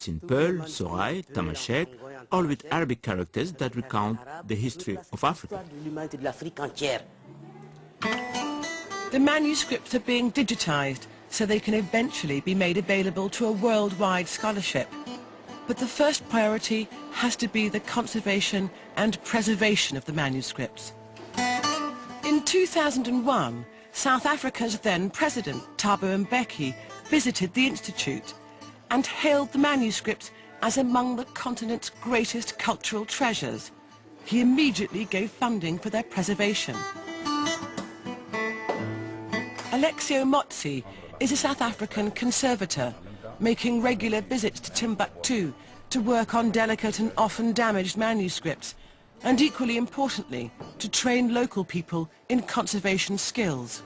in Pearl, Sorai, Tamashek, all with Arabic characters that recount the history of Africa. The manuscripts are being digitized so they can eventually be made available to a worldwide scholarship. But the first priority has to be the conservation and preservation of the manuscripts. In 2001, South Africa's then President, Thabo Mbeki, visited the Institute and hailed the manuscripts as among the continent's greatest cultural treasures. He immediately gave funding for their preservation. Alexio Motsi is a South African conservator, making regular visits to Timbuktu to work on delicate and often damaged manuscripts, and equally importantly, to train local people in conservation skills.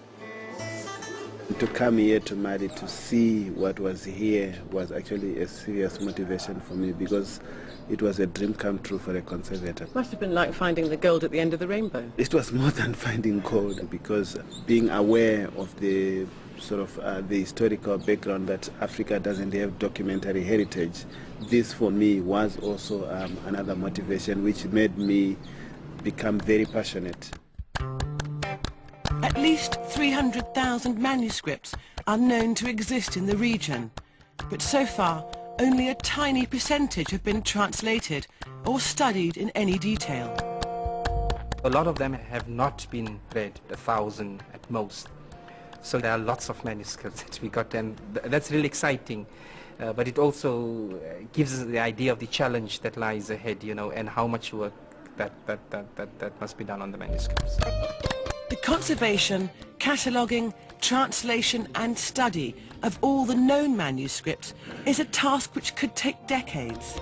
To come here to Mali to see what was here was actually a serious motivation for me, because it was a dream come true for a conservator. Must have been like finding the gold at the end of the rainbow. It was more than finding gold, because being aware of the sort of the historical background that Africa doesn't have documentary heritage, this for me was also another motivation which made me become very passionate. At least 300,000 manuscripts are known to exist in the region, but so far only a tiny percentage have been translated or studied in any detail. A lot of them have not been read, 1,000 at most. So there are lots of manuscripts that we got, and that's really exciting. But it also gives us the idea of the challenge that lies ahead, you know, and how much work that must be done on the manuscripts. The conservation, cataloguing, translation and study of all the known manuscripts is a task which could take decades.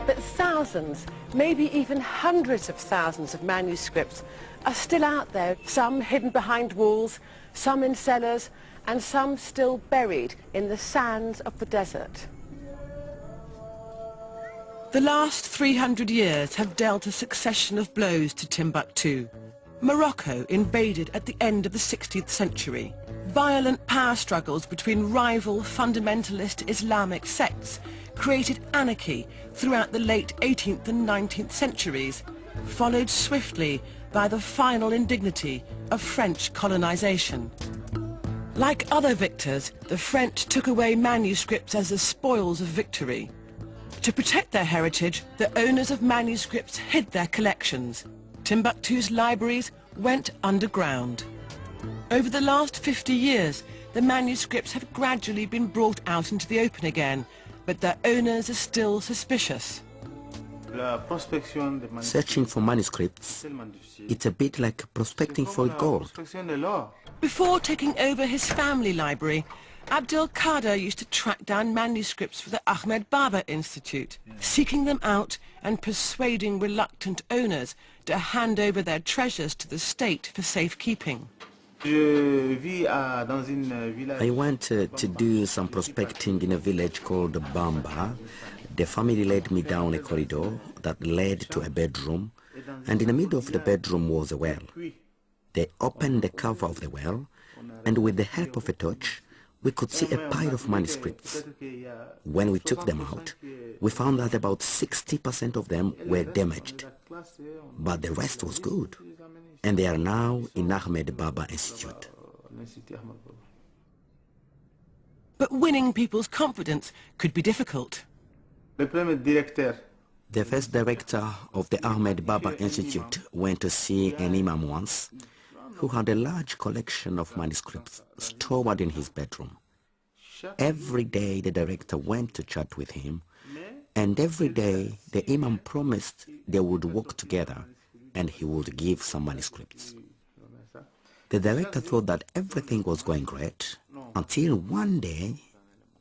But thousands, maybe even hundreds of thousands of manuscripts are still out there, some hidden behind walls, some in cellars, and some still buried in the sands of the desert. The last 300 years have dealt a succession of blows to Timbuktu. Morocco invaded at the end of the 16th century. Violent power struggles between rival fundamentalist Islamic sects created anarchy throughout the late 18th and 19th centuries, followed swiftly by the final indignity of French colonization. Like other victors, the French took away manuscripts as the spoils of victory. To protect their heritage, the owners of manuscripts hid their collections. Timbuktu's libraries went underground. Over the last 50 years, the manuscripts have gradually been brought out into the open again, but their owners are still suspicious. Searching for manuscripts, it's a bit like prospecting for gold. Before taking over his family library, Abdel Kader used to track down manuscripts for the Ahmed Baba Institute, seeking them out and persuading reluctant owners to hand over their treasures to the state for safekeeping. I went to do some prospecting in a village called Bamba. The family led me down a corridor that led to a bedroom, and in the middle of the bedroom was a well. They opened the cover of the well, and with the help of a torch, we could see a pile of manuscripts. When we took them out, we found that about 60% of them were damaged, but the rest was good, and they are now in Ahmed Baba Institute. But winning people's confidence could be difficult. The first director of the Ahmed Baba Institute went to see an imam once, who had a large collection of manuscripts stored in his bedroom. Every day the director went to chat with him, and every day the imam promised they would work together and he would give some manuscripts. The director thought that everything was going great until one day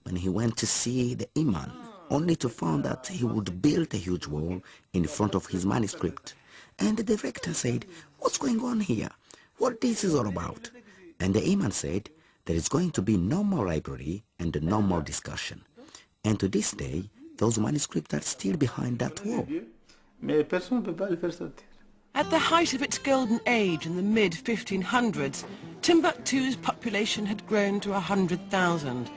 when he went to see the imam, only to find that he would build a huge wall in front of his manuscript. And the director said, "What's going on here? What this is all about?" And the imam said, "There is going to be no more library and no more discussion." And to this day, those manuscripts are still behind that wall. At the height of its golden age in the mid-1500s, Timbuktu's population had grown to 100,000.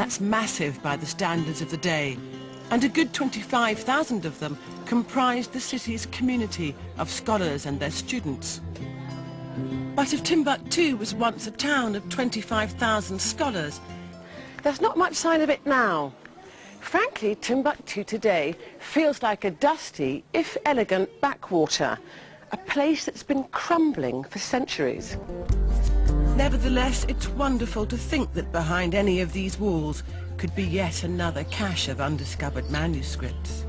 That's massive by the standards of the day, and a good 25,000 of them comprised the city's community of scholars and their students. But if Timbuktu was once a town of 25,000 scholars, there's not much sign of it now. Frankly, Timbuktu today feels like a dusty, if elegant, backwater, a place that's been crumbling for centuries. Nevertheless, it's wonderful to think that behind any of these walls could be yet another cache of undiscovered manuscripts.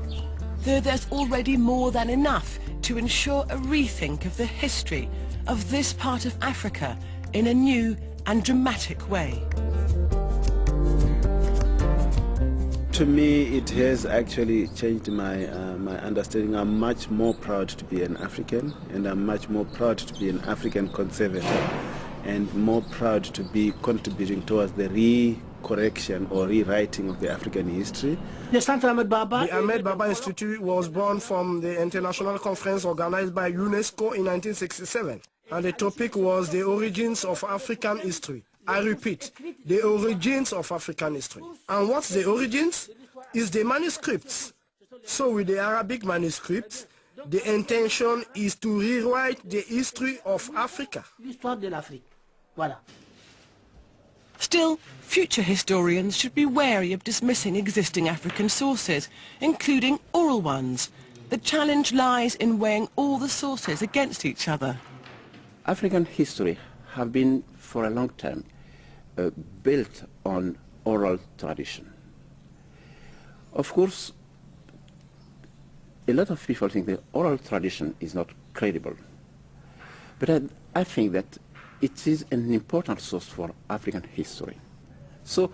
Though there's already more than enough to ensure a rethink of the history of this part of Africa in a new and dramatic way. To me, it has actually changed my understanding. I'm much more proud to be an African, and I'm much more proud to be an African conservator, and more proud to be contributing towards the correction or rewriting of the African history. The Ahmed Baba Institute was born from the international conference organized by UNESCO in 1967, and the topic was the origins of African history. I repeat, the origins of African history. And what's the origins? Is the manuscripts. So with the Arabic manuscripts, the intention is to rewrite the history of Africa. Still, future historians should be wary of dismissing existing African sources, including oral ones. The challenge lies in weighing all the sources against each other. African history have been, for a long time, built on oral tradition. Of course, a lot of people think the oral tradition is not credible. But I think that it is an important source for African history. So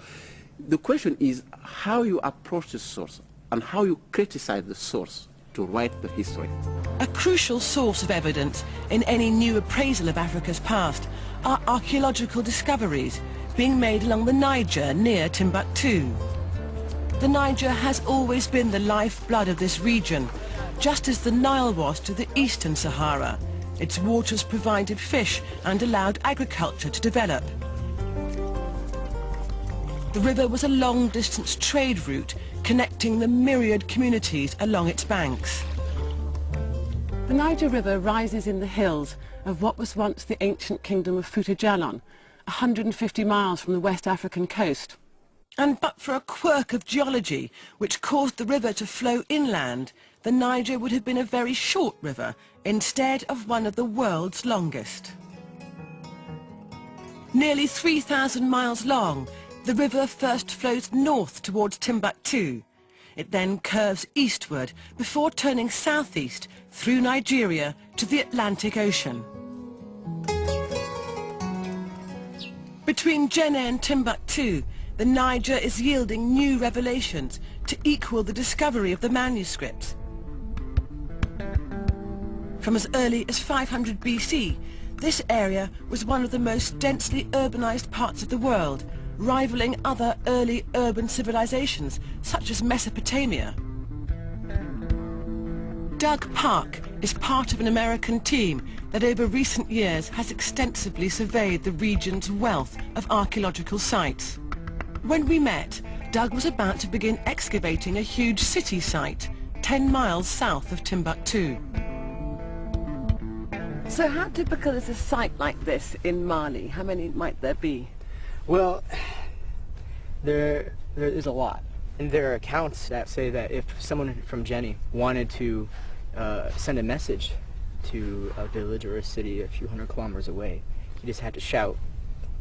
the question is how you approach the source and how you criticize the source to write the history. A crucial source of evidence in any new appraisal of Africa's past are archaeological discoveries being made along the Niger near Timbuktu. The Niger has always been the lifeblood of this region, just as the Nile was to the eastern Sahara. Its waters provided fish and allowed agriculture to develop. The river was a long-distance trade route connecting the myriad communities along its banks. The Niger River rises in the hills of what was once the ancient kingdom of Fouta-Djallon, 150 miles from the West African coast. And but for a quirk of geology which caused the river to flow inland, the Niger would have been a very short river instead of one of the world's longest. Nearly 3,000 miles long, the river first flows north towards Timbuktu. It then curves eastward before turning southeast through Nigeria to the Atlantic Ocean. Between Djenné and Timbuktu, the Niger is yielding new revelations to equal the discovery of the manuscripts. From as early as 500 BC, this area was one of the most densely urbanized parts of the world, rivaling other early urban civilizations such as Mesopotamia. Doug Park is part of an American team that over recent years has extensively surveyed the region's wealth of archaeological sites. When we met, Doug was about to begin excavating a huge city site 10 miles south of Timbuktu. So how typical is a site like this in Mali? How many might there be? Well, there is a lot. And there are accounts that say that if someone from Djenné wanted to send a message to a village or a city a few hundred kilometers away, he just had to shout,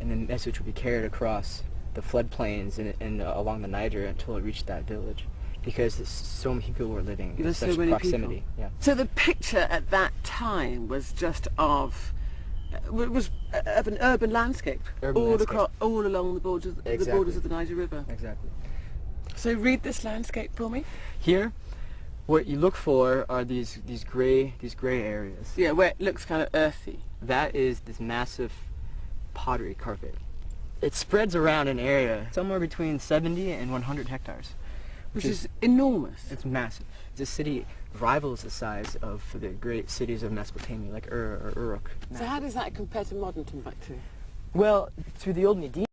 and the message would be carried across the floodplains and along the Niger until it reached that village, because so many people were living in such proximity. Yeah. So the picture at that time was just of an urban landscape, all along the borders, exactly. The borders of the Niger River. Exactly. So read this landscape for me. Here, what you look for are these gray areas. Yeah, where it looks kind of earthy. That is this massive pottery carpet. It spreads around an area somewhere between 70 and 100 hectares. Which is enormous. It's massive. This city rivals the size of the great cities of Mesopotamia, like Ur or Uruk. So how does that compare to modern Timbuktu? Well, through the old Medina,